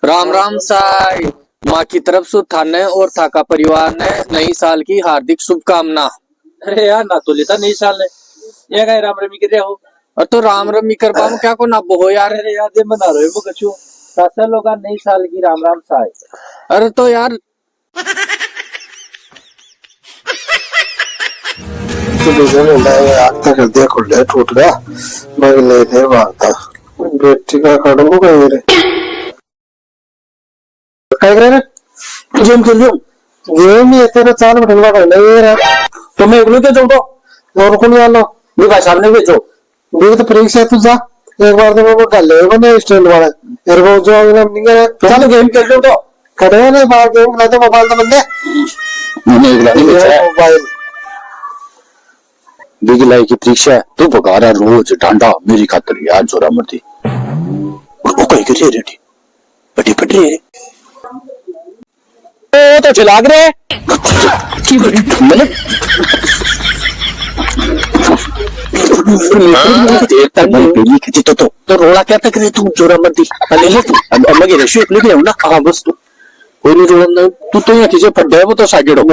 राम राम साई। माँ की तरफ से थाने और थाका परिवार ने नई साल की हार्दिक शुभकामना। अरे यार ना तो लेता नहीं साल ने ये काय राम रमी कर रहे हो। और तो राम रमी कर पाऊँ क्या को ना हो यार। अरे यार ये मना रहे हो कछु सासा लोग नई साल की राम राम साय। अरे तो यार कर दिया खुले टूट गया बगले दे भागता बेटी का खड़ो गए रे काय करे रे गेम खेल लियो गेम ये तेरा चाल बटनवा कर ले रे तो मैं अगले के जाऊं तो और कौन वाला भी भाई सामने भेजो भी तो परीक्षा तू जा एक बार तो वो कर ले बने स्टैंड वाला तेरे को जो अगला नहीं है चल गेम खेल लो तो करे ना बाहर गेम ना तो मोबाइल तो बंदे मैंने अगला नहीं भेजा मोबाइल बिगलाई की परीक्षा है तू पका रहा रोज डांडा मेरी खातर यार जोरा मरती वो कहीं कर रही है बड़ी पड़ रही है ओ तो चला रहे तो रोला क्या तक रहे तू जोरा मरती ले ले तू अब मैं रेशियो ले भी हूं ना हाँ बस तू कोई नहीं रोला तू तो यहाँ चीजें पड़ गए वो तो साइड हो